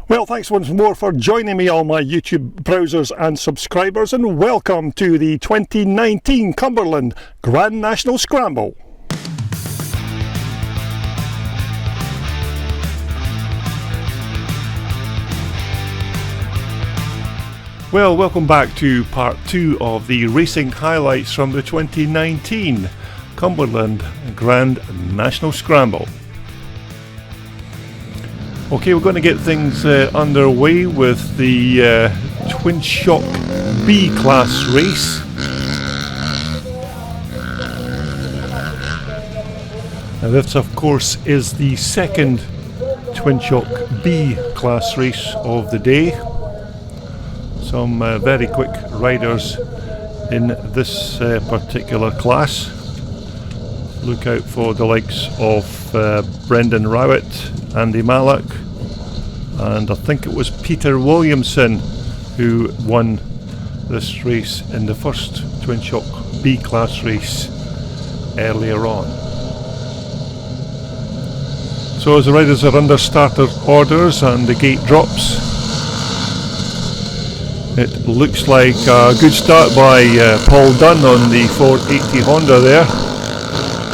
Well, thanks once more for joining me on my YouTube browsers and subscribers, and welcome to the 2019 Cumberland Grand National Scramble. Well, welcome back to part 2 of the racing highlights from the 2019 Cumberland Grand National Scramble. Okay, we're going to get things underway with the Twinshock B Class race. Now this, of course, is the second Twinshock B Class race of the day. Some very quick riders in this particular class. Look out for the likes of Brendan Rowett, Andy Mallock, and I think it was Peter Williamson who won this race in the first Twinshock B Class race earlier on. So as the riders are under starter orders and the gate drops, it looks like a good start by Paul Dunn on the 480 Honda there.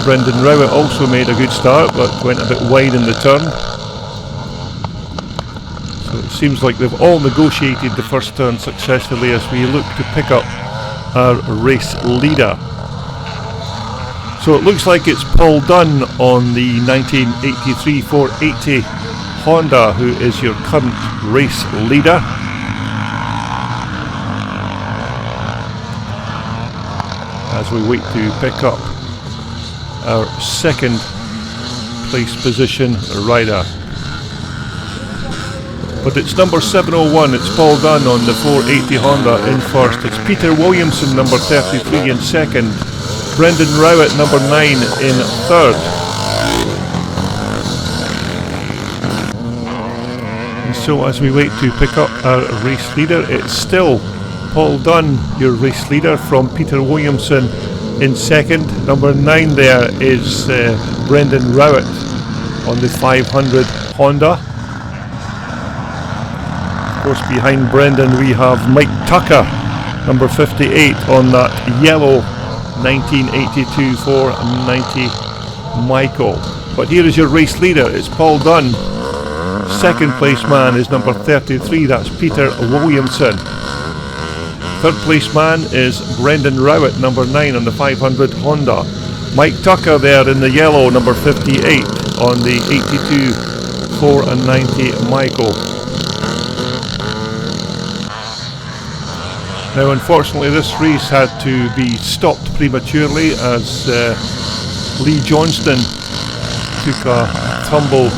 Brendan Rowett also made a good start but went a bit wide in the turn. So it seems like they've all negotiated the first turn successfully as we look to pick up our race leader. So it looks like it's Paul Dunn on the 1983 480 Honda who is your current race leader. As we wait to pick up our second place position rider. But it's number 701, it's Paul Dunn on the 480 Honda in first. It's Peter Williamson, number 33, in second. Brendan Rowett, number 9, in third. And so as we wait to pick up our race leader, it's still Paul Dunn, your race leader, from Peter Williamson in second. Number 9 there is Brendan Rowett on the 500 Honda. Of course, behind Brendan we have Mike Tucker, number 58, on that yellow 1982 490 Michael. But here is your race leader, it's Paul Dunn. Second place man is number 33, that's Peter Williamson. Third place man is Brendan Rowett, number 9 on the 500 Honda. Mike Tucker there in the yellow, number 58 on the 82 490 Michael. Now unfortunately this race had to be stopped prematurely as Lee Johnston took a tumble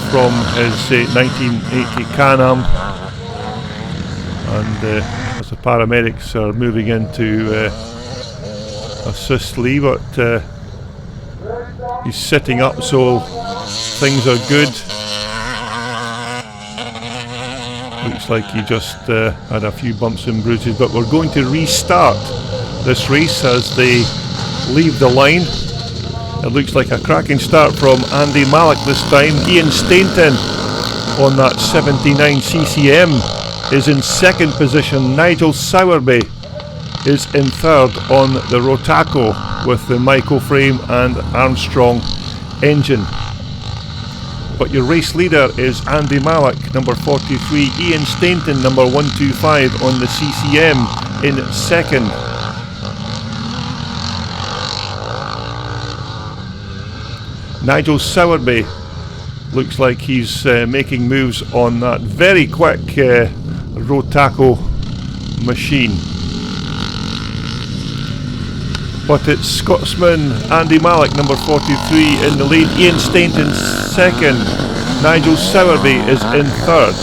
from his 1980 Can-Am, and as the paramedics are moving in to assist Lee, but he's sitting up, so things are good. Looks like he just had a few bumps and bruises, but we're going to restart this race as they leave the line. It looks like a cracking start from Andy Mallock this time. Ian Stainton on that 79 CCM is in second position. Nigel Sowerby is in third on the Rotaco with the Michael frame and Armstrong engine. But your race leader is Andy Mallock, number 43. Ian Stainton, number 125 on the CCM in second. Nigel Sowerby looks like he's making moves on that very quick Rotaco machine. But it's Scotsman Andy Mallock, number 43, in the lead. Ian Stainton second. Nigel Sowerby is in third.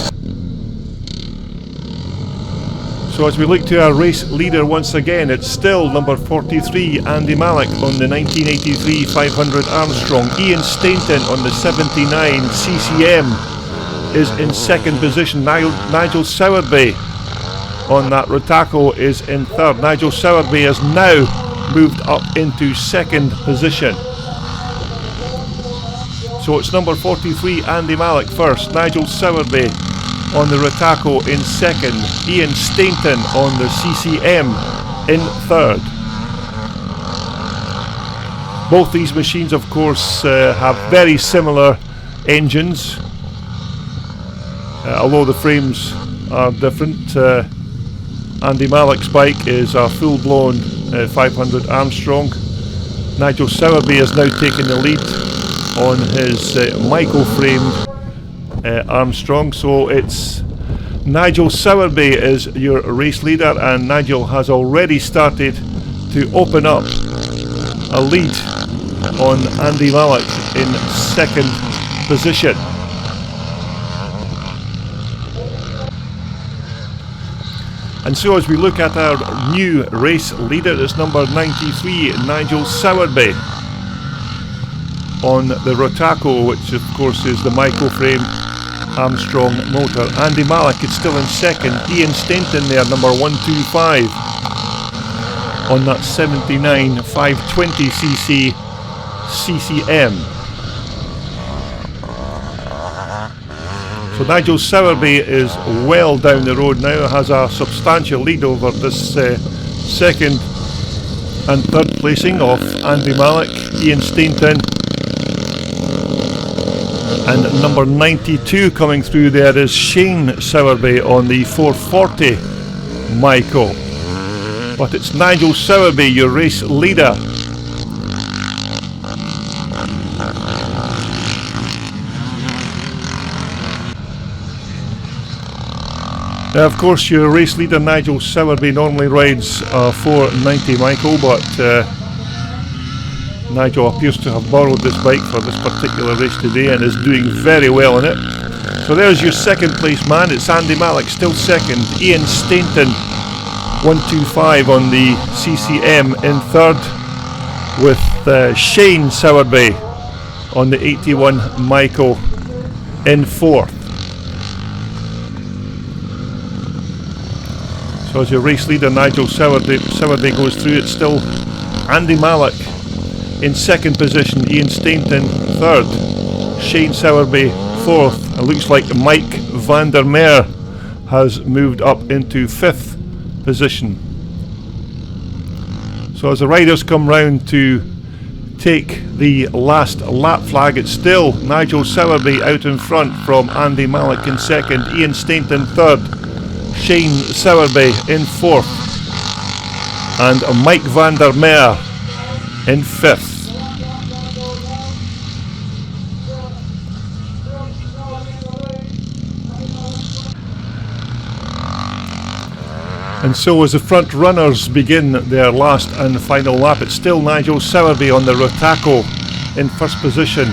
So as we look to our race leader once again, it's still number 43 Andy Mallock on the 1983 500 Armstrong. Ian Stainton on the 79 CCM is in second position. Nigel Sowerby on that Rotaco is in third. Nigel Sowerby has now moved up into second position. So it's number 43, Andy Malik first, Nigel Sowerby on the Rotaco in second, Ian Stainton on the CCM in third. Both these machines, of course, have very similar engines, although the frames are different. Andy Malik's bike is a full-blown 500 Armstrong. Nigel Sowerby has now taken the lead on his micro-framed Armstrong, so it's Nigel Sowerby is your race leader, and Nigel has already started to open up a lead on Andy Malik in second position. And so as we look at our new race leader, it's number 93, Nigel Sowerby on the Rotaco, which of course is the microframe Armstrong motor. Andy Malik is still in second. Ian Stainton there, number 125 on that 79 520cc CCM. So Nigel Sowerby is well down the road now, has a substantial lead over this second and third placing of Andy Malik, Ian Stainton, and number 92 coming through there is Shane Sowerby on the 440 Michael. But it's Nigel Sowerby, your race leader. Now, of course, your race leader Nigel Sowerby normally rides a 490 Michael, but Nigel appears to have borrowed this bike for this particular race today and is doing very well in it. So there's your second place man. It's Andy Malik still second. Ian Stainton 125 on the CCM in third, with Shane Sowerby on the 81 Michael in fourth. So as your race leader Nigel Sowerby goes through, it's still Andy Malik in second position, Ian Stainton third, Shane Sowerby fourth. It looks like Mike van der Meer has moved up into fifth position. So as the riders come round to take the last lap flag, it's still Nigel Sowerby out in front from Andy Malik in second, Ian Stainton third, Shane Sowerby in fourth, and Mike van der Meer in fifth. And so as the front runners begin their last and final lap, it's still Nigel Sowerby on the Rotaco in first position.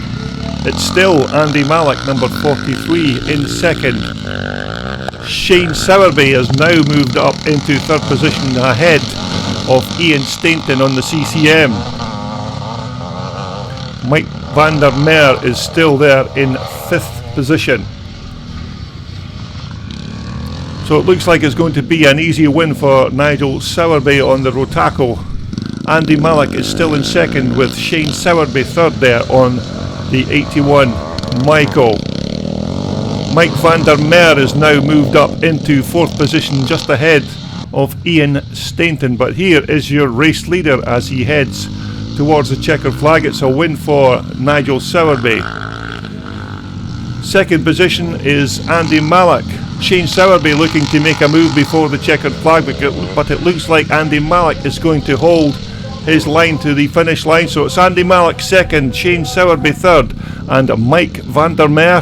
It's still Andy Malik, number 43, in second. Shane Sowerby has now moved up into third position ahead of Ian Stainton on the CCM. Mike van der Meer is still there in fifth position. So it looks like it's going to be an easy win for Nigel Sowerby on the Rotaco. Andy Malik is still in second, with Shane Sowerby third there on the 81 Michael. Mike van der Meer is now moved up into fourth position, just ahead of Ian Stainton. But here is your race leader as he heads towards the checkered flag. It's a win for Nigel Sowerby. Second position is Andy Malik. Shane Sowerby looking to make a move before the checkered flag, but it looks like Andy Malik is going to hold his line to the finish line. So it's Andy Malik second, Shane Sowerby third, and Mike van der Meer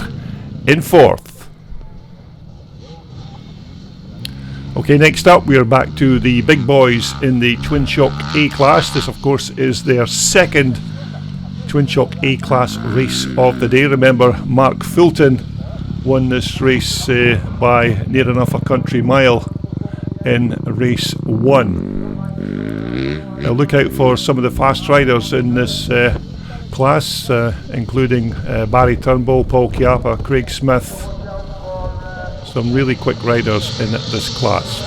in fourth. Okay, next up we are back to the big boys in the Twinshock A Class. This of course is their second Twinshock A Class race of the day. Remember, Mark Fulton won this race by near enough a country mile in race 1. Now look out for some of the fast riders in this class, including Barry Turnbull, Paul Chiappa, Craig Smith. Some really quick riders in this class.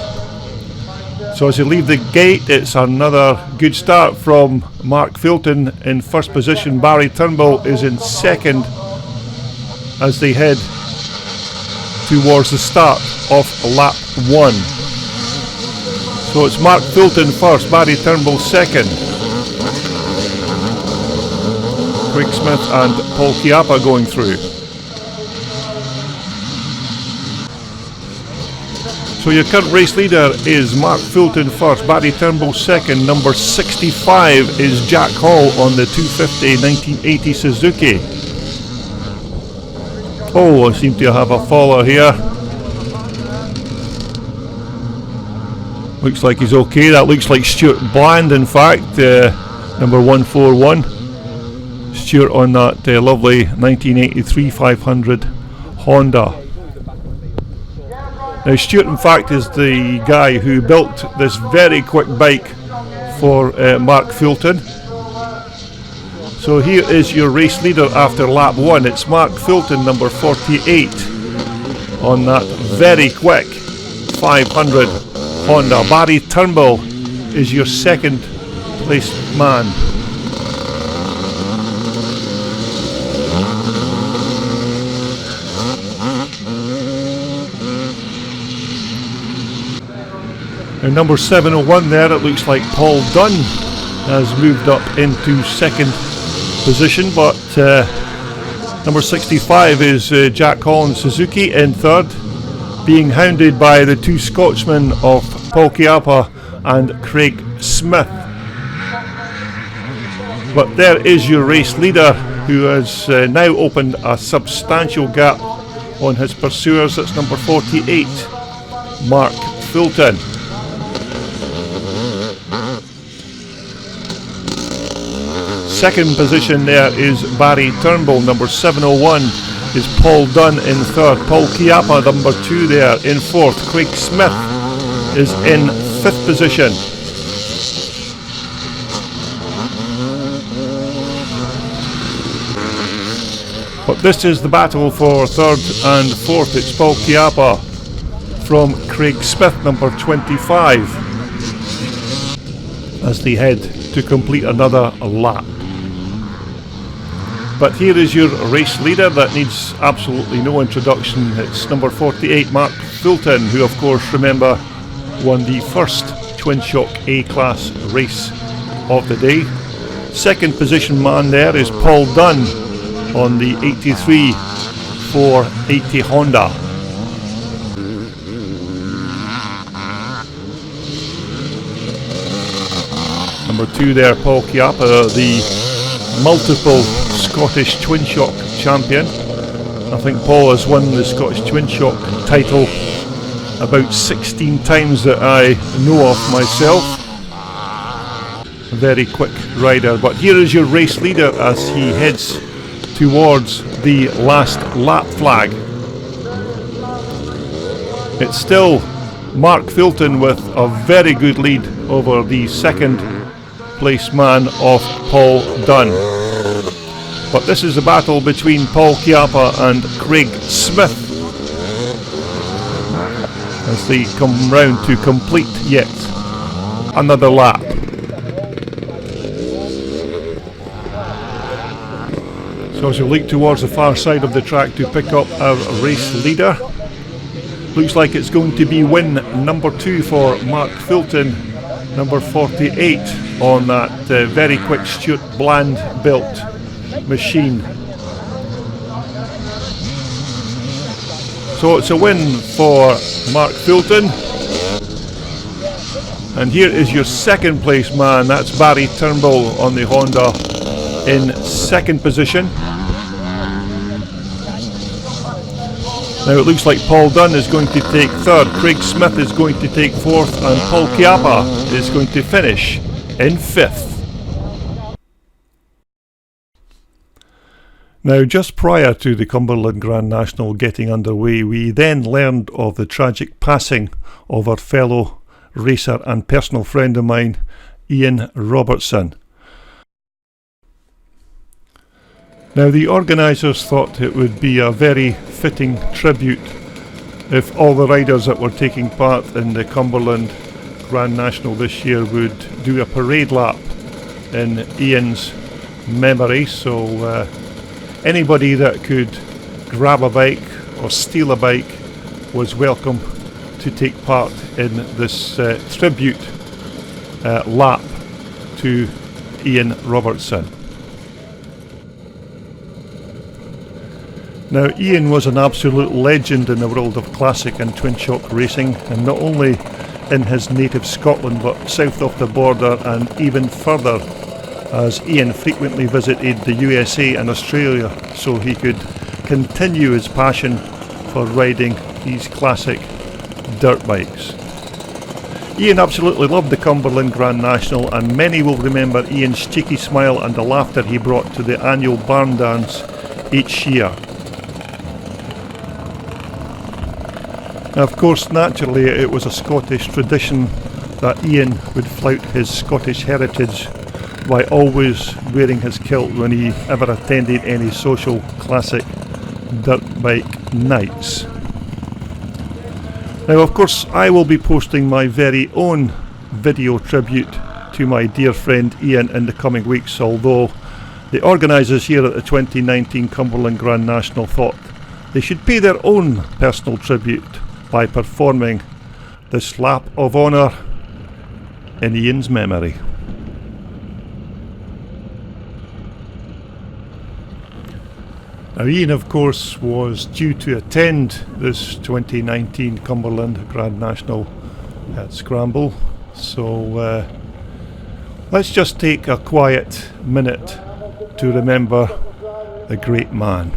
So as you leave the gate, it's another good start from Mark Fulton in first position. Barry Turnbull is in second as they head towards the start of lap 1. So it's Mark Fulton first, Barry Turnbull second, Craig Smith and Paul Chiappa going through. So your current race leader is Mark Fulton first, Barry Turnbull second, number 65 is Jack Hall on the 250 1980 Suzuki. Oh, I seem to have a follower here. Looks like he's okay. That looks like Stuart Bland, in fact, number 141. Stuart on that lovely 1983 500 Honda. Now Stuart, in fact, is the guy who built this very quick bike for Mark Fulton. So here is your race leader after lap 1. It's Mark Fulton, number 48, on that very quick 500 Honda. Barry Turnbull is your second place man. Now number 701 there, it looks like Paul Dunn has moved up into second position, but number 65 is Jack Hall Suzuki in third, being hounded by the two Scotchmen of Paul Chiappa and Craig Smith. But there is your race leader, who has now opened a substantial gap on his pursuers. That's number 48, Mark Fulton. Second position there is Barry Turnbull, number 701 is Paul Dunn in third, Paul Chiappa number 2 there in fourth, Craig Smith is in fifth position. But this is the battle for third and fourth. It's Paul Chiappa from Craig Smith, number 25, as they head to complete another lap. But here is your race leader that needs absolutely no introduction. It's number 48, Mark Fulton, who of course, remember, won the first Twinshock A Class race of the day. Second position man there is Paul Dunn on the 83 480 Honda. Number 2 there, Paul Chiappa, the multiple Scottish Twinshock champion. I think Paul has won the Scottish Twinshock title about 16 times that I know of myself. A very quick rider. But here is your race leader as he heads towards the last lap flag. It's still Mark Fulton with a very good lead over the second place man of Paul Dunn. But this is a battle between Paul Chiappa and Craig Smith as they come round to complete yet another lap. So as we leap towards the far side of the track to pick up our race leader, looks like it's going to be win number 2 for Mark Fulton, number 48, on that very quick Stuart Bland built machine. So it's a win for Mark Fulton, and here is your second place man. That's Barry Turnbull on the Honda in second position. Now it looks like Paul Dunn is going to take third, Craig Smith is going to take fourth, and Paul Chiappa is going to finish in fifth. Now, just prior to the Cumberland Grand National getting underway, we then learned of the tragic passing of our fellow racer and personal friend of mine, Ian Robertson. Now, the organisers thought it would be a very fitting tribute if all the riders that were taking part in the Cumberland Grand National this year would do a parade lap in Ian's memory. So anybody that could grab a bike or steal a bike was welcome to take part in this tribute lap to Ian Robertson. Now, Ian was an absolute legend in the world of classic and twin shock racing, and not only in his native Scotland but south of the border and even further, as Ian frequently visited the USA and Australia so he could continue his passion for riding these classic dirt bikes. Ian absolutely loved the Cumberland Grand National, and many will remember Ian's cheeky smile and the laughter he brought to the annual barn dance each year. Now, of course, naturally it was a Scottish tradition that Ian would flout his Scottish heritage by always wearing his kilt when he ever attended any social classic dirt bike nights. Now, of course, I will be posting my very own video tribute to my dear friend Ian in the coming weeks, although the organisers here at the 2019 Cumberland Grand National thought they should pay their own personal tribute by performing this lap of honour in Ian's memory. Now, Ian, of course, was due to attend this 2019 Cumberland Grand National at Scramble, so let's just take a quiet minute to remember the great man.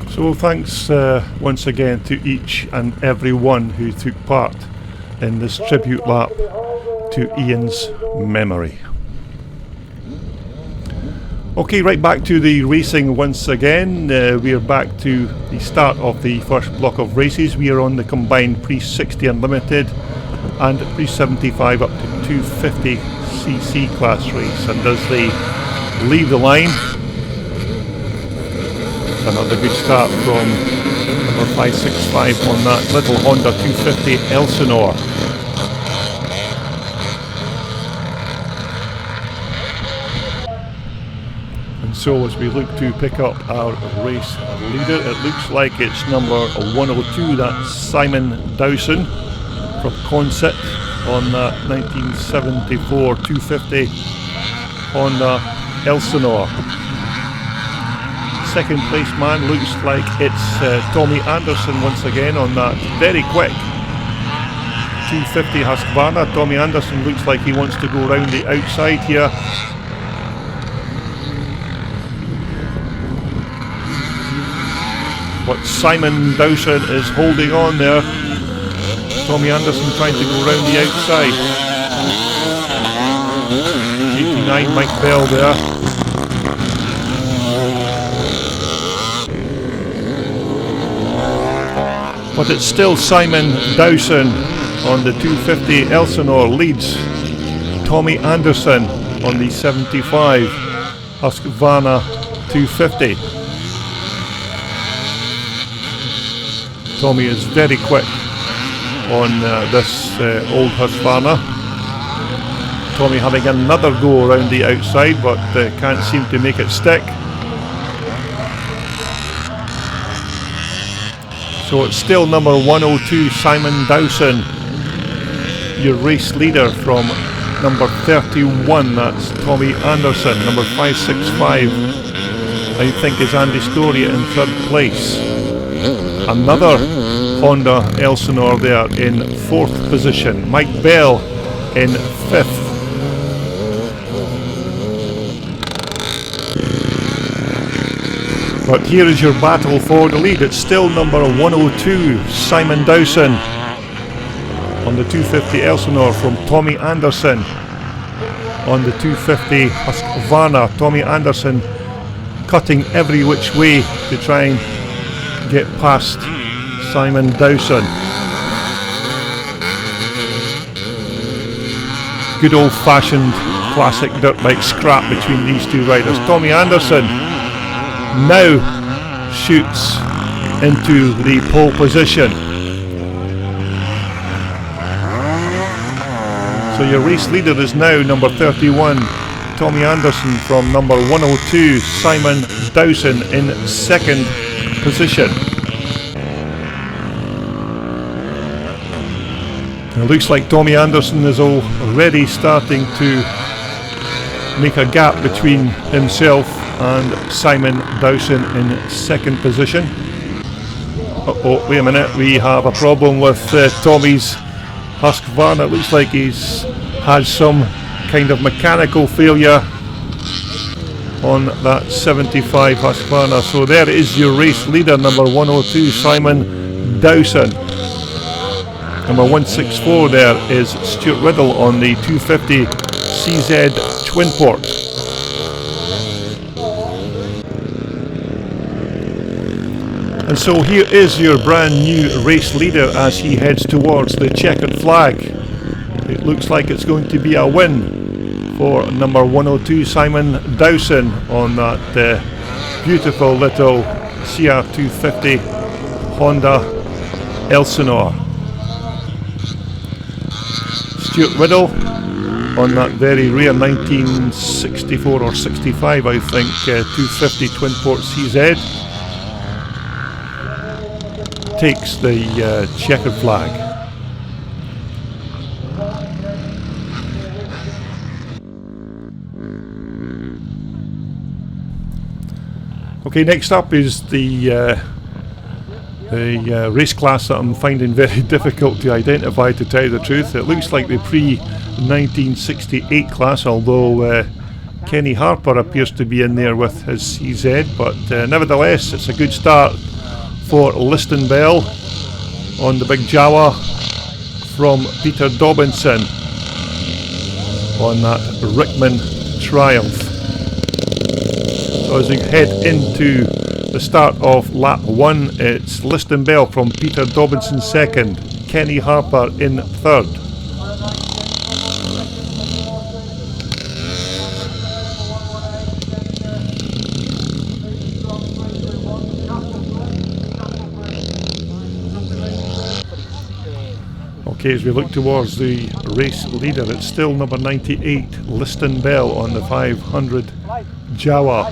So thanks once again to each and every one who took part in this tribute lap to Ian's memory. Okay, right back to the racing once again. We are back to the start of the first block of races. We are on the combined pre-60 Unlimited and pre-75 up to 250cc class race. And as they leave the line, another good start from number 565 on that little Honda 250 Elsinore. And so as we look to pick up our race leader, it looks like it's number 102, that's Simon Dowson from Consett on that 1974 250 Honda Elsinore. Second place man looks like it's Tommy Anderson once again on that very quick 250 Husqvarna. Tommy Anderson looks like he wants to go round the outside here. But Simon Dowson is holding on there. Tommy Anderson trying to go round the outside. 89 Mike Bell there. But it's still Simon Dowson on the 250 Elsinore leads Tommy Anderson on the 75 Husqvarna 250. Tommy is very quick on this old Husqvarna. Tommy having another go around the outside, but can't seem to make it stick. So it's still number 102, Simon Dowson, your race leader from number 31, that's Tommy Anderson. Number 565, I think, is Andy Storia in third place. Another Honda Elsinore there in fourth position. Mike Bell in fifth. But here is your battle for the lead. It's still number 102, Simon Dowson on the 250 Elsinore from Tommy Anderson on the 250 Husqvarna. Tommy Anderson cutting every which way to try and get past Simon Dowson. Good old-fashioned classic dirt bike scrap between these two riders. Tommy Anderson now shoots into the pole position. So your race leader is now number 31, Tommy Anderson, from number 102, Simon Dowson in second position. It looks like Tommy Anderson is already starting to make a gap between himself and Simon Dowson in second position. Oh, wait a minute, we have a problem with Tommy's Husqvarna. It looks like he's had some kind of mechanical failure on that 75 Husqvarna. So there is your race leader, number 102, Simon Dowson. Number 164 there is Stuart Riddle on the 250 CZ Twinport. And so here is your brand new race leader as he heads towards the checkered flag. It looks like it's going to be a win for number 102, Simon Dowson, on that beautiful little CR250 Honda Elsinore. Stuart Riddle on that very rare 1964 or 65, I think, 250 Twinport CZ takes the checkered flag. Okay, next up is the race class that I'm finding very difficult to identify, to tell you the truth. It looks like the pre-1968 class, although Kenny Harper appears to be in there with his CZ, but nevertheless it's a good start for Liston Bell on the big Jawa from Peter Dobinson on that Rickman Triumph. So as we head into the start of lap 1, it's Liston Bell from Peter Dobinson second, Kenny Harper in third. Okay, as we look towards the race leader, it's still number 98, Liston Bell on the 500 Jawa.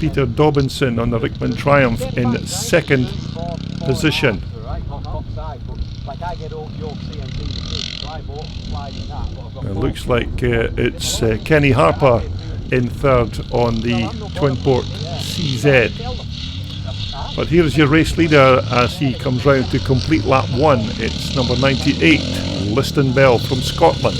Peter Dobinson on the Rickman Triumph in second position. It looks like it's Kenny Harper in third on the Twinport CZ. But here's your race leader as he comes round to complete lap 1. It's number 98, Liston Bell from Scotland.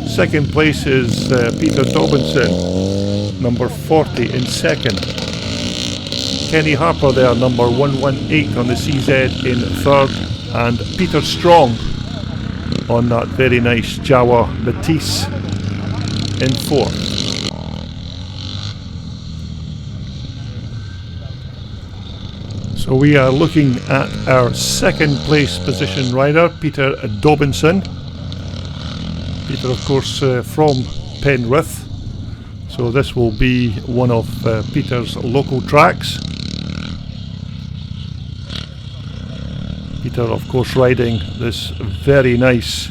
Second place is Peter Dobinson, number 40 in second. Kenny Harper there, number 118 on the CZ in third. And Peter Strong on that very nice Jawa Matisse in fourth. So we are looking at our second place position rider, Peter Dobinson. Peter, of course, from Penrith. So this will be one of Peter's local tracks. Peter, of course, riding this very nice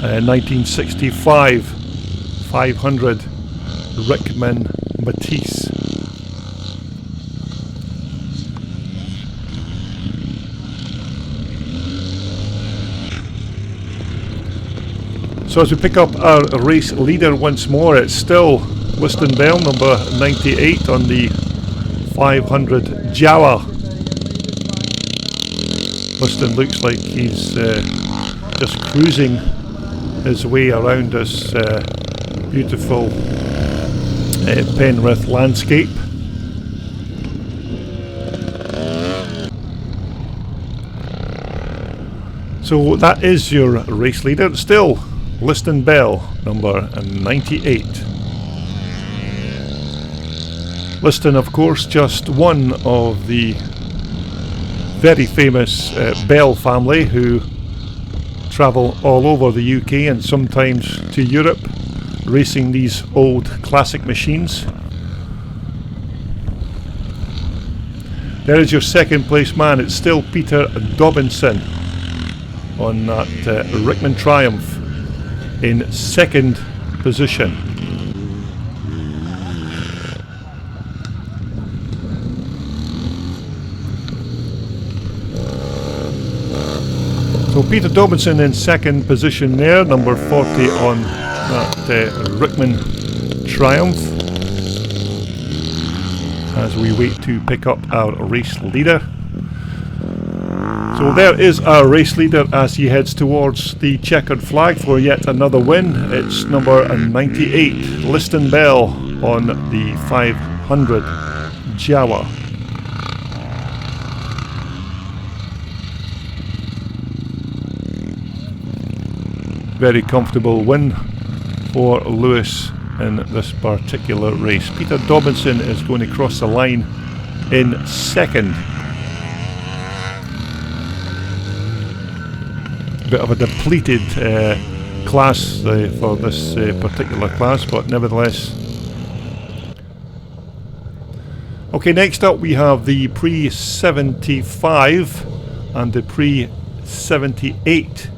1965 500 Rickman Matisse. So as we pick up our race leader once more, it's still Liston Bell, number 98 on the 500 Jawa. Liston looks like he's just cruising his way around this beautiful Penrith landscape. So that is your race leader. Still Liston Bell, number 98. Liston, of course, just one of the very famous Bell family who travel all over the UK and sometimes to Europe, racing these old classic machines. There is your second place man. It's still Peter Dobinson on that Rickman Triumph in second position. So Peter Dobinson in second position there, number 40 on that Rickman Triumph, as we wait to pick up our race leader. So there is our race leader as he heads towards the checkered flag for yet another win. It's number 98, Liston Bell on the 500 Jawa. Very comfortable win for Lewis in this particular race. Peter Dobinson is going to cross the line in second. Bit of a depleted class for this particular class, but nevertheless. Okay, next up we have the pre-75 and the pre-78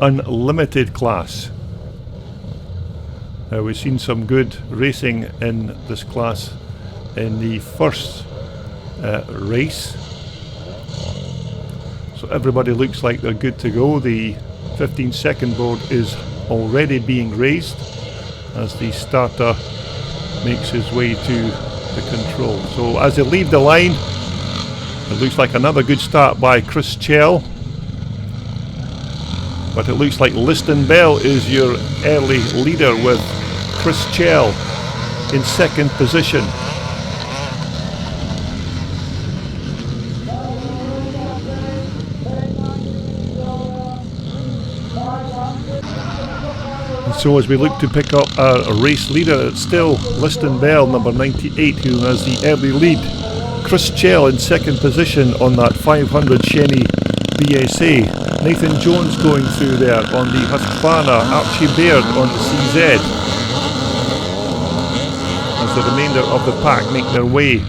unlimited class. We've seen some good racing in this class in the first race. So everybody looks like they're good to go. The 15-second board is already being raised as the starter makes his way to the control. So as they leave the line, it looks like another good start by Chris Chell. But it looks like Liston Bell is your early leader with Chris Chell in second position. So as we look to pick up our race leader, it's still Liston Bell, number 98, who has the early lead. Chris Chell in second position on that 500 Shenny BSA. Nathan Jones going through there on the Husqvarna. Archie Baird on the CZ. As the remainder of the pack make their way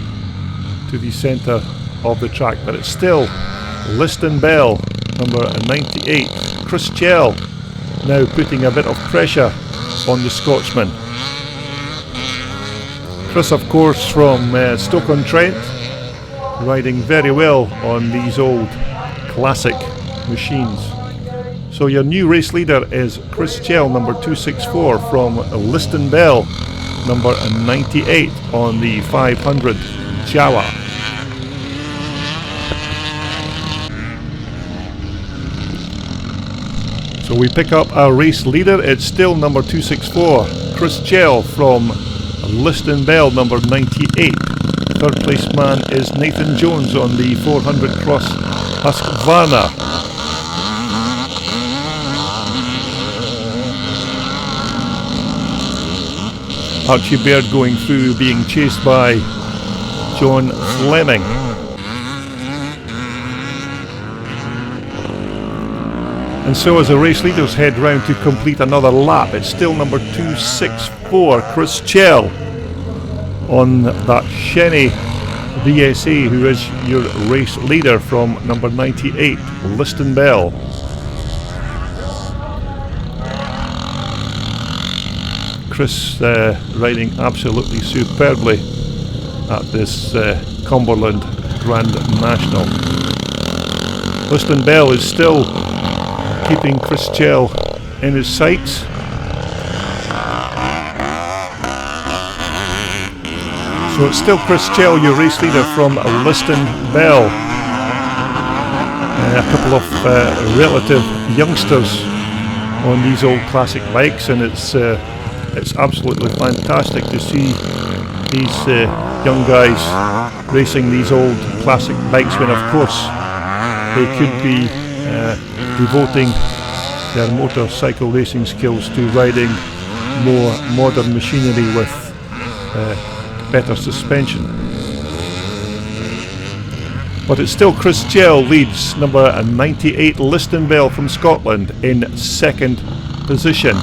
to the centre of the track. But it's still Liston Bell, number 98. Chris Chell now putting a bit of pressure on the Scotsman. Chris, of course, from Stoke-on-Trent, riding very well on these old classic machines. So your new race leader is Chris Chell, number 264 from Liston Bell number 98 on the 500 Jawa. So we pick up our race leader. It's still number 264, Chris Gell from Liston Bell, number 98. Third place man is Nathan Jones on the 400 Cross Husqvarna. Archie Baird going through, being chased by John Fleming. And so as the race leaders head round to complete another lap, it's still number 264, Chris Gell, on that Shenny VSA, who is your race leader from number 98, Liston Bell. Chris riding absolutely superbly at this Cumberland Grand National. Liston Bell is still keeping Chris Gell in his sights. So it's still Chris Gell, your race leader from Liston Bell. A couple of relative youngsters on these old classic bikes, and it's absolutely fantastic to see these young guys racing these old classic bikes when, of course, they could be devoting their motorcycle racing skills to riding more modern machinery with better suspension. But it's still Chris Gell leads number 98 Liston Bell from Scotland in second position.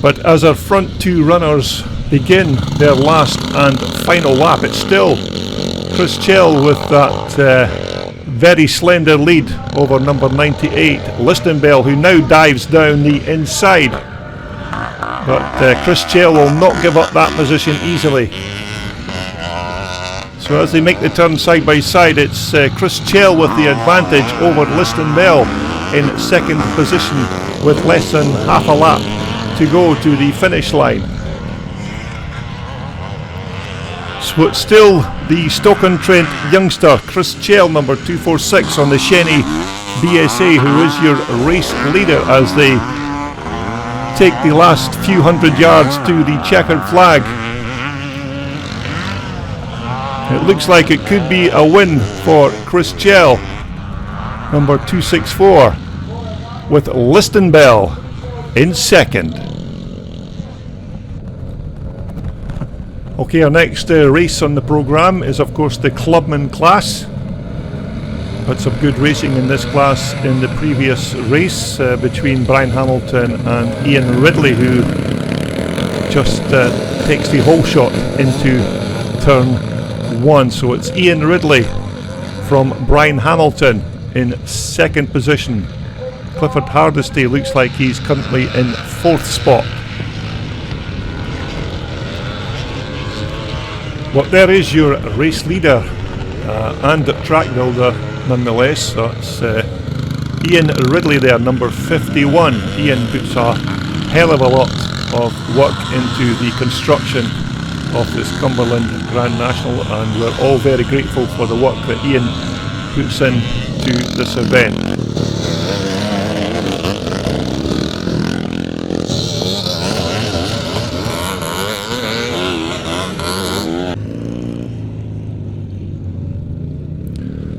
But as our front two runners begin their last and final lap, it's still Chris Gell with that very slender lead over number 98 Liston Bell, who now dives down the inside. But Chris Gell will not give up that position easily. So as they make the turn side by side, it's Chris Gell with the advantage over Liston Bell in second position with less than half a lap to go to the finish line. So it's still the Stoke-on-Trent youngster Chris Gell, number 246 on the Shenny BSA, who is your race leader as they take the last few hundred yards to the checkered flag. It looks like it could be a win for Chris Gell, number 264, with Liston Bell in second. Okay, our next race on the programme is of course the Clubman Class. Had some good racing in this class in the previous race between Brian Hamilton and Ian Ridley, who just takes the whole shot into turn one. So it's Ian Ridley from Brian Hamilton in second position. Clifford Hardesty looks like he's currently in fourth spot. Well, there is your race leader and track builder nonetheless. That's Ian Ridley there, number 51. Ian puts a hell of a lot of work into the construction of this Cumberland Grand National, and we're all very grateful for the work that Ian puts into this event.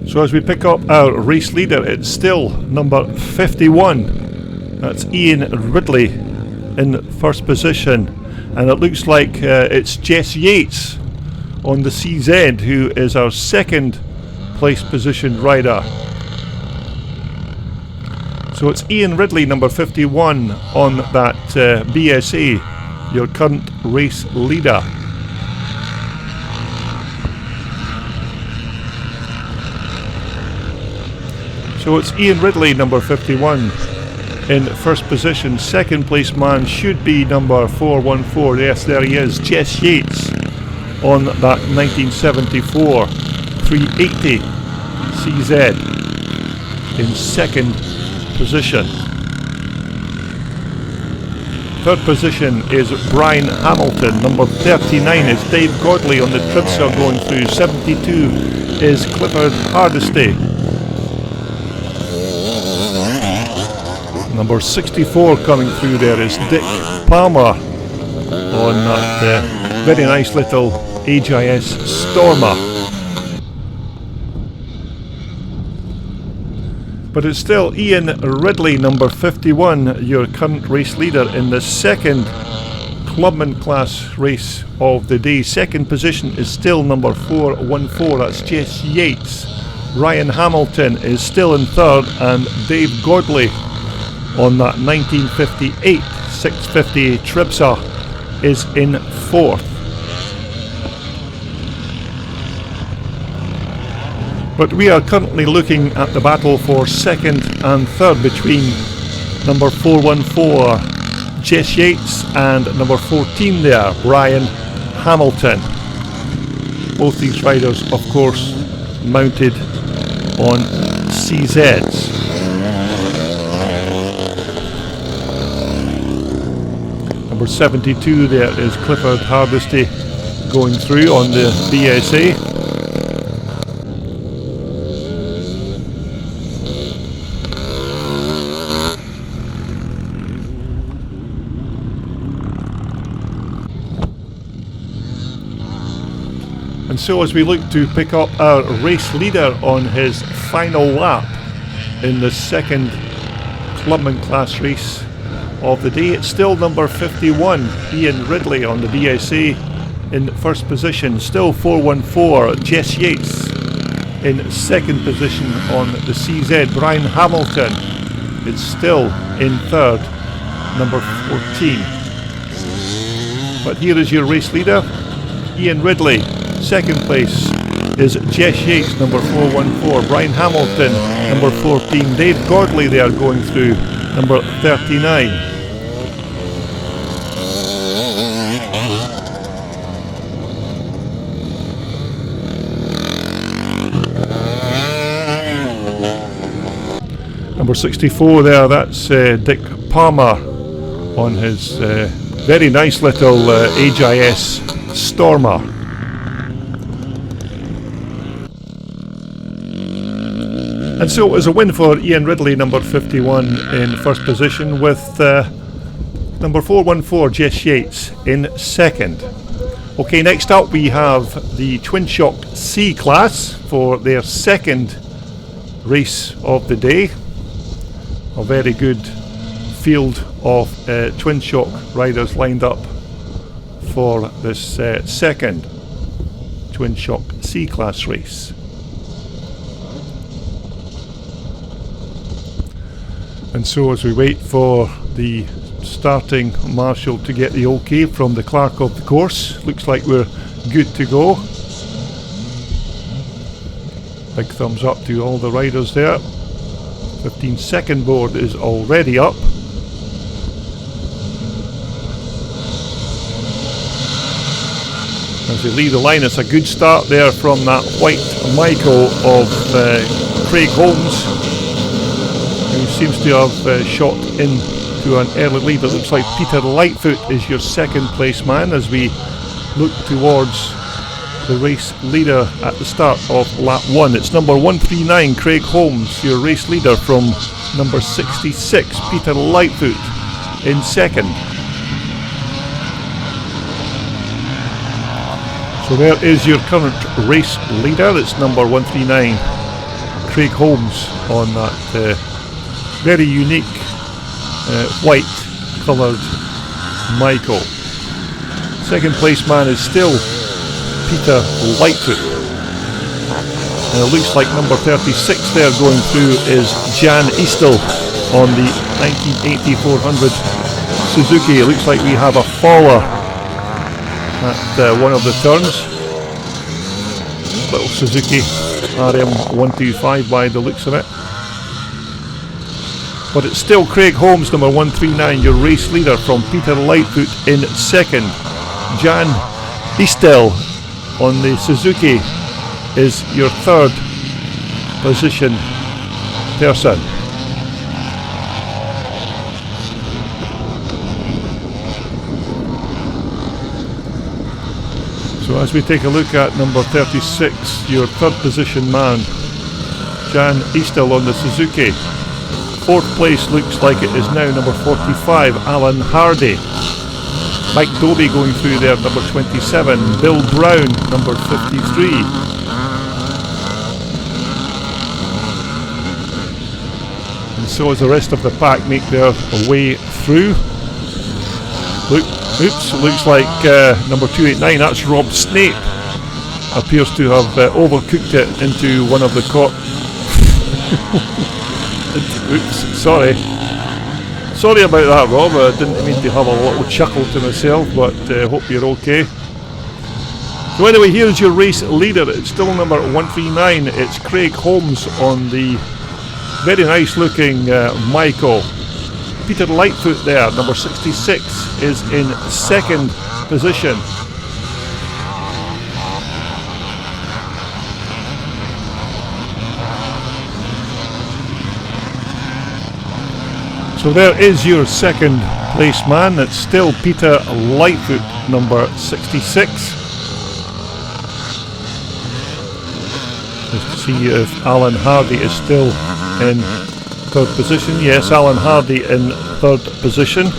So as we pick up our race leader, it's still number 51. That's Ian Ridley in first position. And it looks like it's Jess Yates on the CZ who is our second place positioned rider. So it's Ian Ridley, number 51, on that BSA, your current race leader. So it's Ian Ridley, number 51, in first position. Second place man should be number 414. Yes, there he is, Jess Yates, on that 1974 380 CZ in second position. Third position is Brian Hamilton. Number 39 is Dave Godley on the Twinshock going through. 72 is Clifford Hardesty. Number 64 coming through there is Dick Palmer on that very nice little HIS Stormer. But it's still Ian Ridley, number 51, your current race leader in the second Clubman Class race of the day. Second position is still number 414, that's Jess Yates. Ryan Hamilton is still in third, and Dave Godley on that 1958 650 Tribsa is in fourth. But we are currently looking at the battle for second and third between number 414 Jess Yates and number 14 there, Brian Hamilton. Both these riders, of course, mounted on CZs. Number 72 there is Clifford Hardesty going through on the BSA. And so as we look to pick up our race leader on his final lap in the second Clubman Class race of the day, it's still number 51, Ian Ridley on the BSA in first position. Still 414, Jess Yates in second position on the CZ. Brian Hamilton, it's still in third, number 14. But here is your race leader, Ian Ridley. Second place is Jess Yates, number 414. Brian Hamilton, number 14. Dave Godley there going through, number 39. Number 64 there, that's Dick Palmer on his very nice little HIS Stormer. And so it was a win for Ian Ridley, number 51 in first position, with number 414 Jess Yates in second. Okay, next up we have the Twinshock C Class for their second race of the day. A very good field of Twinshock riders lined up for this second Twinshock C Class race. And so as we wait for the starting marshal to get the OK from the clerk of the course, looks like we're good to go. Big thumbs up to all the riders there. 15-second board is already up. As they leave the line, it's a good start there from that white Michael of Craig Holmes, who seems to have shot into an early lead. It looks like Peter Lightfoot is your second place man as we look towards the race leader at the start of lap 1. It's number 139 Craig Holmes, your race leader, from number 66 Peter Lightfoot in second. So there is your current race leader. It's number 139 Craig Holmes on that very unique white coloured Michael. Second place man is still Peter Lightfoot, and it looks like number 36 there going through is Jan Eastel on the 1980 400 Suzuki. It looks like we have a faller at one of the turns. Little Suzuki RM125 by the looks of it. But it's still Craig Holmes, number 139, your race leader, from Peter Lightfoot in second. Jan Eastel on the Suzuki is your third position person. So as we take a look at number 36, your third position man, Jan Eastel on the Suzuki. Fourth place looks like it is now number 45, Alan Hardy. Mike Dobie going through there, number 27. Bill Brown, number 53. And so as the rest of the pack make their way through. Looks like number 289, that's Rob Snape. Appears to have overcooked it into one of the Oops, sorry. Sorry about that, Rob. I didn't mean to have a little chuckle to myself, but hope you're okay. So anyway, here's your race leader. It's still number 139. It's Craig Holmes on the very nice looking Michael. Peter Lightfoot there, number 66, is in second position. So there is your second place man. It's still Peter Lightfoot, number 66. Just to see if Alan Hardy is still in third position. Yes, Alan Hardy in third position.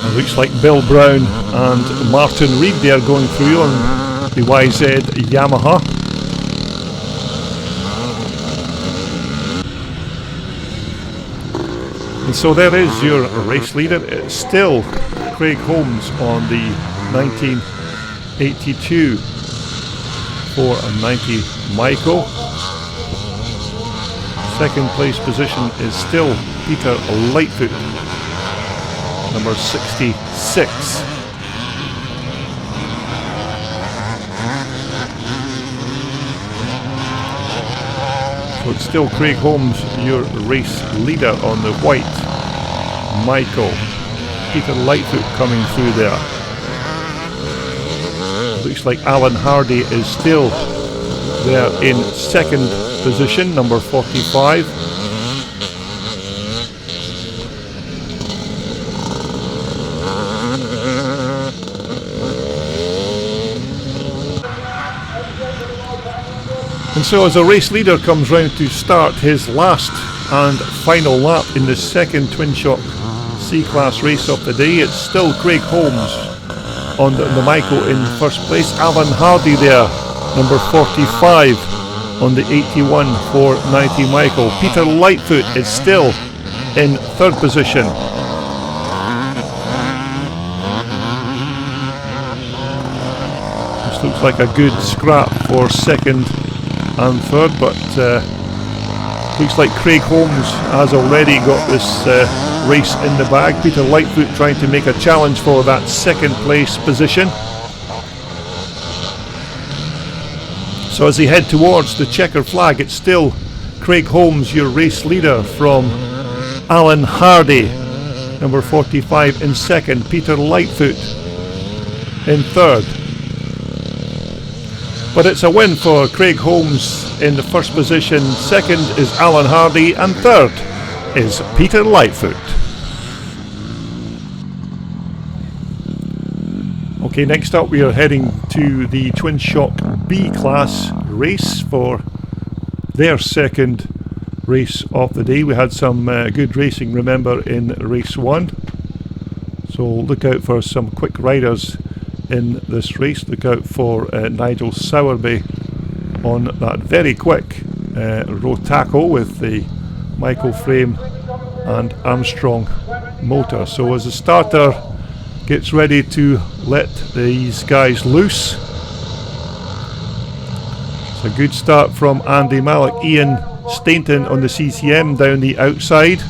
It looks like Bill Brown and Martin Reed there going through on the YZ Yamaha. And so there is your race leader. It's still Craig Holmes on the 1982 490 Michael. Second place position is still Peter Lightfoot, number 66. So it's still Craig Holmes, your race leader on the white Michael. Peter Lightfoot coming through there. Looks like Alan Hardy is still there in second position, number 45. And so as a race leader comes round to start his last and final lap in the second Twinshock C Class race of the day, it's still Craig Holmes on the Michael in first place. Alan Hardy there, number 45 on the 81 490 Michael. Peter Lightfoot is still in third position. This looks like a good scrap for second and third, but looks like Craig Holmes has already got this race in the bag. Peter Lightfoot trying to make a challenge for that second place position. So as they head towards the checker flag, it's still Craig Holmes, your race leader, from Alan Hardy, number 45 in second, Peter Lightfoot in third. But it's a win for Craig Holmes in the first position. Second is Alan Hardy, and third is Peter Lightfoot. Okay, next up we are heading to the Twinshock B Class race for their second race of the day. We had some good racing, remember, in race 1. So look out for some quick riders in this race. Look out for Nigel Sowerby on that very quick Rotaco with the Michael frame and Armstrong motor. So as the starter gets ready to let these guys loose, it's a good start from Andy Malik. Ian Stainton on the CCM down the outside,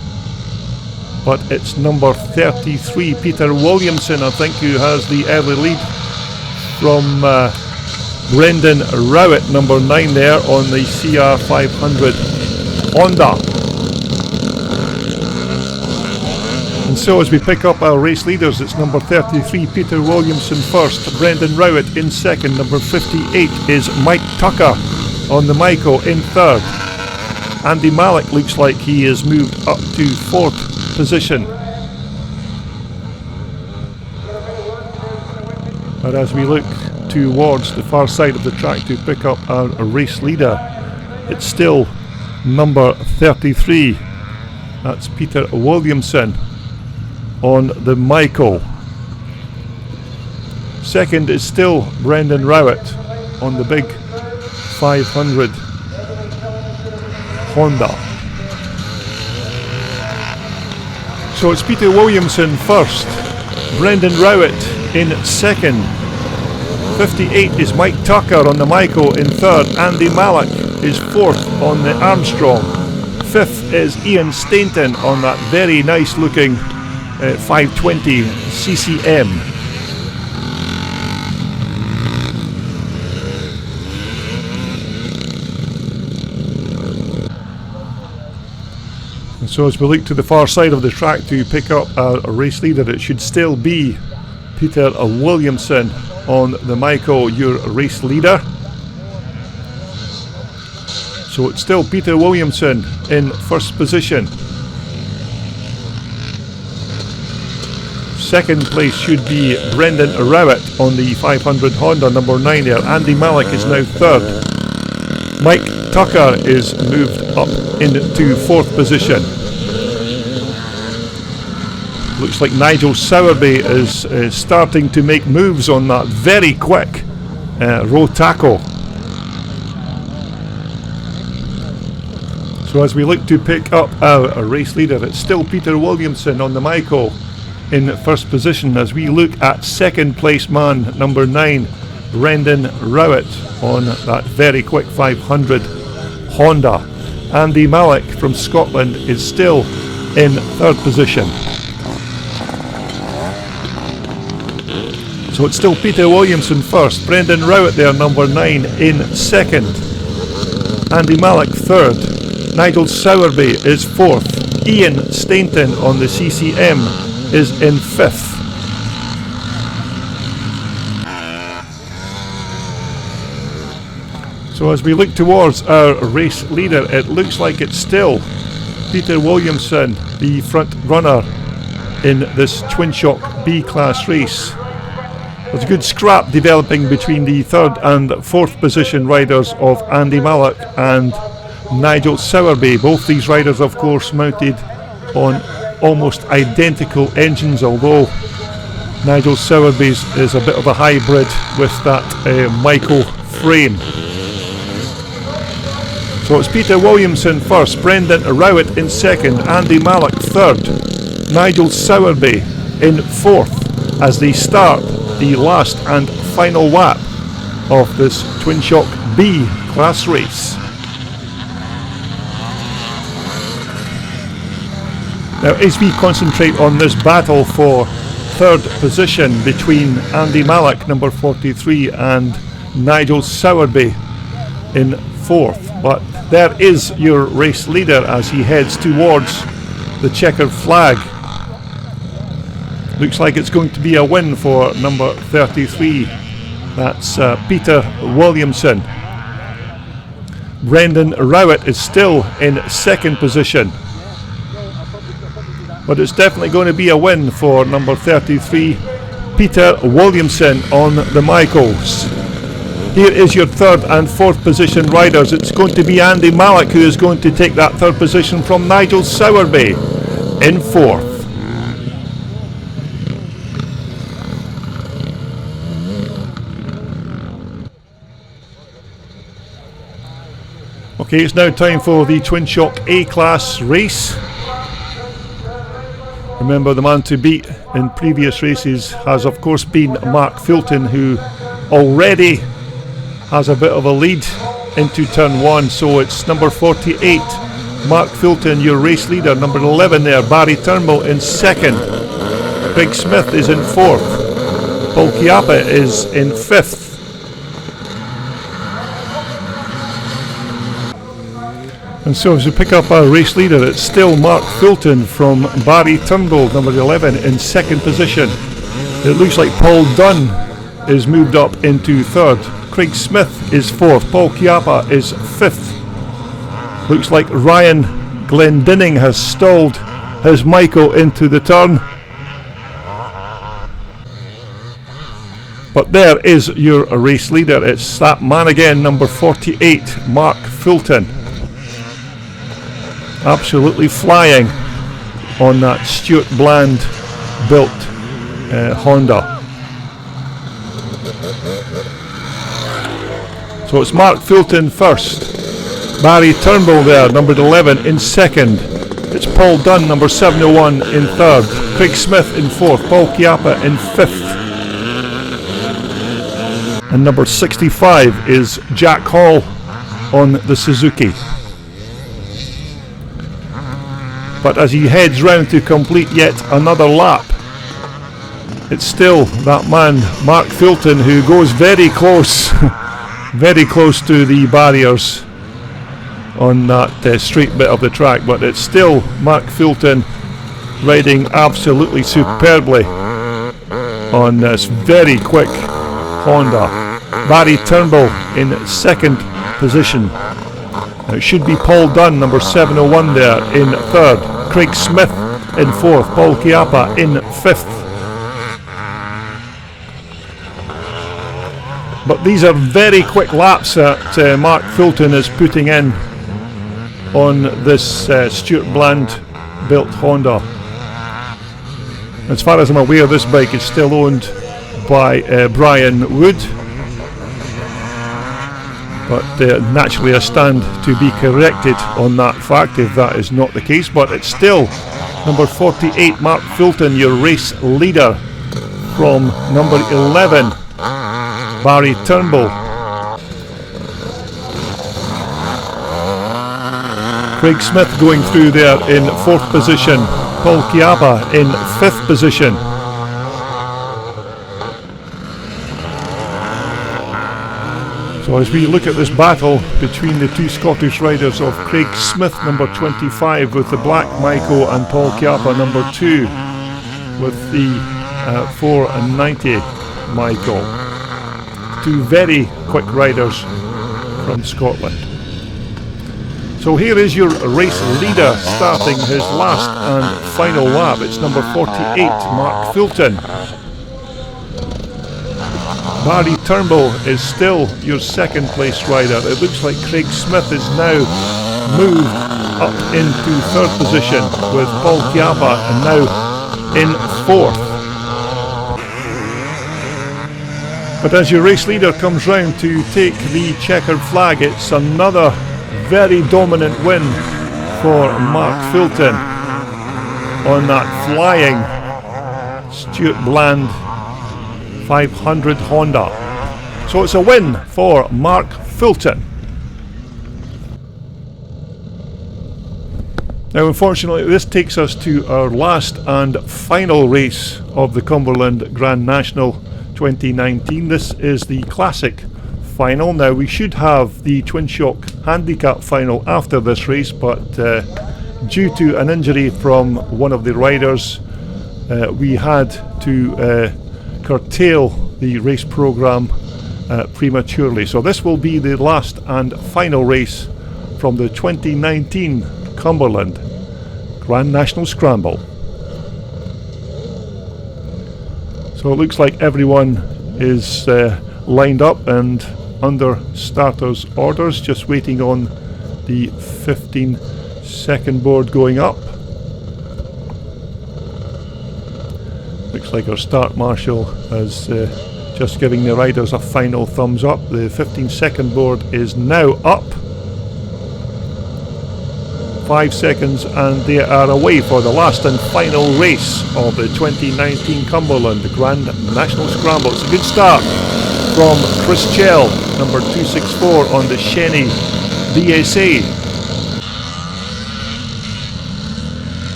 but it's number 33 Peter Williamson, I think, who has the early lead from Brendan Rowett, number 9 there on the CR500 Honda. And so as we pick up our race leaders, it's number 33 Peter Williamson first, Brendan Rowett in second, number 58 is Mike Tucker on the Michael in third. Andy Malik looks like he has moved up to fourth position. But as we look towards the far side of the track to pick up our race leader, it's still number 33. That's Peter Williamson on the Michael. Second is still Brendan Rowett on the big 500 Honda. So it's Peter Williamson first, Brendan Rowett in second. 58 is Mike Tucker on the Michael in third. Andy Mallock is fourth on the Armstrong. Fifth is Ian Stainton on that very nice looking 520 CCM. And so as we look to the far side of the track to pick up our race leader, it should still be Peter Williamson on the Michael, your race leader. So it's still Peter Williamson in first position. Second place should be Brendan Rowett on the 500 Honda, number 9 there. Andy Mallock is now third. Mike Tucker is moved up into fourth position. Looks like Nigel Sowerby is starting to make moves on that very quick row tackle. So as we look to pick up our race leader, it's still Peter Williamson on the Michael in first position as we look at second place man, number 9, Brendan Rowett on that very quick 500 Honda. Andy Mallock from Scotland is still in third position. So it's still Peter Williamson first, Brendan Rowett there, number 9 in second. Andy Mallock third, Nigel Sowerby is fourth, Ian Stainton on the CCM is in fifth. So as we look towards our race leader, it looks like it's still Peter Williamson, the front runner in this Twinshock B Class race. There's a good scrap developing between the third and fourth position riders of Andy Mallock and Nigel Sowerby. Both these riders, of course, mounted on almost identical engines, although Nigel Sowerby's is a bit of a hybrid with that Michael frame. So it's Peter Williamson first, Brendan Rowett in second, Andy Mallock third, Nigel Sowerby in fourth as they start the last and final lap of this Twinshock B Class race. Now as we concentrate on this battle for third position between Andy Mallock, number 43, and Nigel Sowerby in fourth, but there is your race leader as he heads towards the checkered flag. Looks like it's going to be a win for number 33. That's Peter Williamson. Brendan Rowett is still in second position, but it's definitely going to be a win for number 33, Peter Williamson on the Michaels. Here is your third and fourth position riders. It's going to be Andy Mallock who is going to take that third position from Nigel Sowerby in fourth. Okay, it's now time for the Twinshock A Class race. Remember, the man to beat in previous races has of course been Mark Fulton, who already has a bit of a lead into turn 1. So it's number 48, Mark Fulton, your race leader. Number 11 there, Barry Turnbull in second. Craig Smith is in fourth. Paul Chiappa is in fifth. And so as we pick up our race leader, it's still Mark Fulton from Barry Turnbull, number 11, in second position. It looks like Paul Dunn is moved up into third. Craig Smith is fourth. Paul Chiappa is fifth. Looks like Ryan Glendinning has stalled his Michael into the turn. But there is your race leader. It's that man again, number 48, Mark Fulton. Absolutely flying on that Stuart Bland built Honda. So it's Mark Fulton first. Barry Turnbull there, number 11, in second. It's Paul Dunn, number 701, in third. Craig Smith in fourth. Paul Chiappa in fifth. And number 65 is Jack Hall on the Suzuki. But as he heads round to complete yet another lap, it's still that man, Mark Fulton, who goes very close, very close to the barriers on that straight bit of the track. But it's still Mark Fulton riding absolutely superbly on this very quick Honda. Barry Turnbull in second position. Now it should be Paul Dunn, number 701 there, in third. Craig Smith in fourth. Paul Chiappa in fifth. But these are very quick laps that Mark Fulton is putting in on this Stuart Bland built Honda. As far as I'm aware, this bike is still owned by Brian Wood. But naturally I stand to be corrected on that fact if that is not the case. But it's still number 48, Mark Fulton, your race leader, from number 11, Barry Turnbull. Craig Smith going through there in fourth position. Paul Chiappa in fifth position. So as we look at this battle between the two Scottish riders of Craig Smith, number 25, with the black Michael, and Paul Chiappa, number 2, with the 490 Michael. Two very quick riders from Scotland. So here is your race leader starting his last and final lap. It's number 48, Mark Fulton. Barry Turnbull is still your second place rider. It looks like Craig Smith is now moved up into third position, with Paul Chiappa and now in fourth. But as your race leader comes round to take the checkered flag, it's another very dominant win for Mark Fulton on that flying Stuart Bland 500 Honda. So it's a win for Mark Fulton. Now unfortunately this takes us to our last and final race of the Cumberland Grand National 2019. This is the Classic final. Now we should have the Twinshock Handicap final after this race, but due to an injury from one of the riders, we had to curtail the race program prematurely. So this will be the last and final race from the 2019 Cumberland Grand National Scramble. So it looks like everyone is lined up and under starters orders, just waiting on the 15-second board going up. Looks like our start marshal is just giving the riders a final thumbs up. The 15-second board is now up. 5 seconds and they are away for the last and final race of the 2019 Cumberland Grand National Scramble. It's a good start from Chris Chell, number 264 on the Shenny BSA.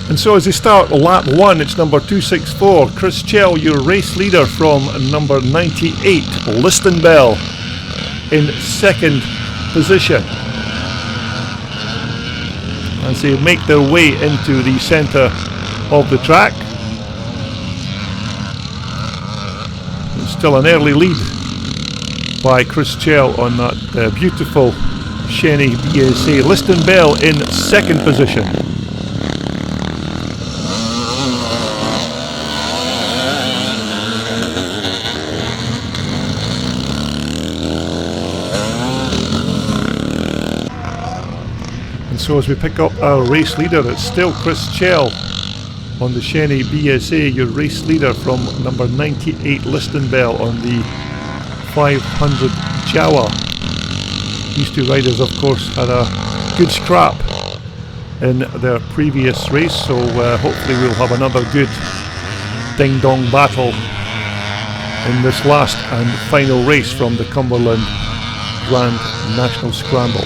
And so as they start lap 1, it's number 264, Chris Chell, your race leader, from number 98, Liston Bell, in second position. As they make their way into the centre of the track. It's still an early lead by Chris Chell on that beautiful Shenny BSA. Liston Bell in second position. And so as we pick up our race leader, it's still Chris Chell on the Shenny BSA, your race leader from number 98 Listenbell on the 500 Jawa. These two riders, of course, had a good scrap in their previous race, so hopefully we'll have another good ding-dong battle in this last and final race from the Cumberland Grand National Scramble.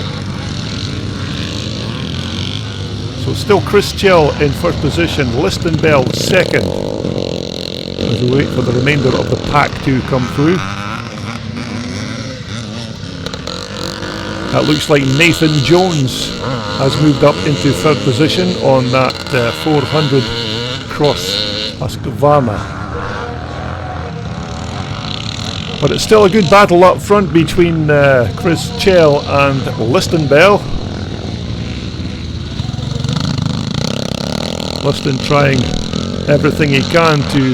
So still Chris Chell in first position, Listenbell second, as we wait for the remainder of the pack to come through. That looks like Nathan Jones has moved up into third position on that 400 Cross Husqvarna. But it's still a good battle up front between Chris Chell and Listenbell. Liston trying everything he can to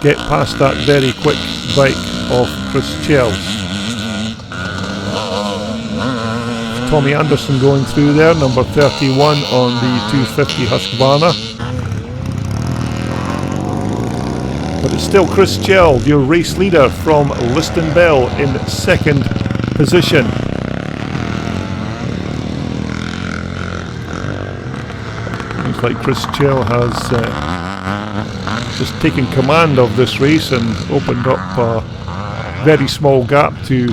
get past that very quick bike of Chris Chell's. Tommy Anderson going through there, number 31 on the 250 Husqvarna. But it's still Chris Chell, your race leader from Listenbell, in second position. Looks like Chris Chell has just taken command of this race and opened up a very small gap to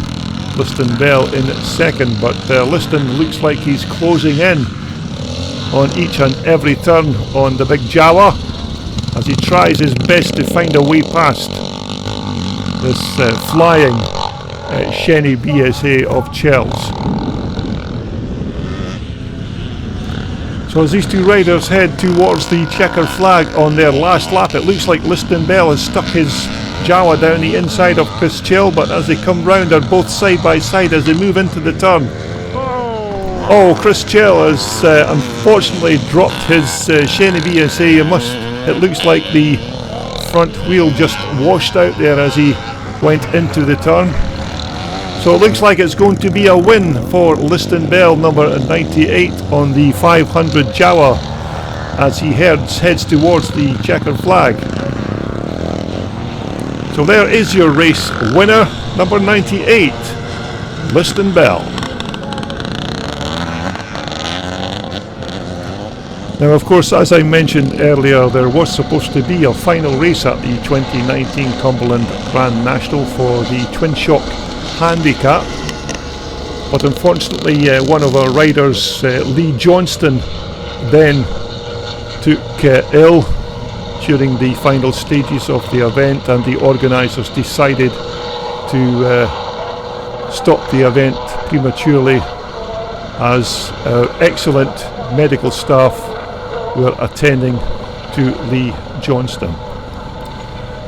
Listenbell in second, but Liston looks like he's closing in on each and every turn on the big Jawa as he tries his best to find a way past this flying Shenny BSA of Chell's. So as these two riders head towards the checker flag on their last lap, it looks like Listenbell has stuck his Jawa down the inside of Chris Chell, but as they come round, they're both side by side as they move into the turn. Oh, Chris Chell has unfortunately dropped his Shenny BSA. It looks like the front wheel just washed out there as he went into the turn. So it looks like it's going to be a win for Listenbell, number 98 on the 500 Jawa, as he heads towards the checker flag. So there is your race winner, number 98, Listenbell. Now, of course, as I mentioned earlier, there was supposed to be a final race at the 2019 Cumberland Grand National for the Twinshock Handicap, but unfortunately one of our riders, Lee Johnston, then took ill during the final stages of the event, and the organisers decided to stop the event prematurely as our excellent medical staff were attending to Lee Johnston.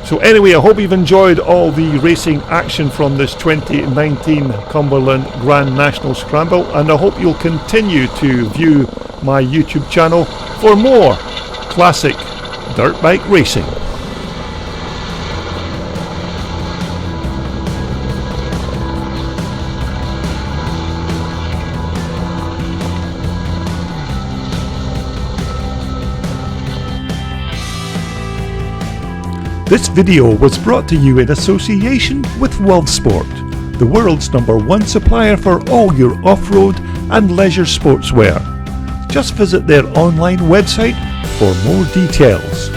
So anyway, I hope you've enjoyed all the racing action from this 2019 Cumberland Grand National Scramble, and I hope you'll continue to view my YouTube channel for more classic dirt bike racing. This video was brought to you in association with WorldSport, the world's #1 supplier for all your off-road and leisure sportswear. Just visit their online website for more details.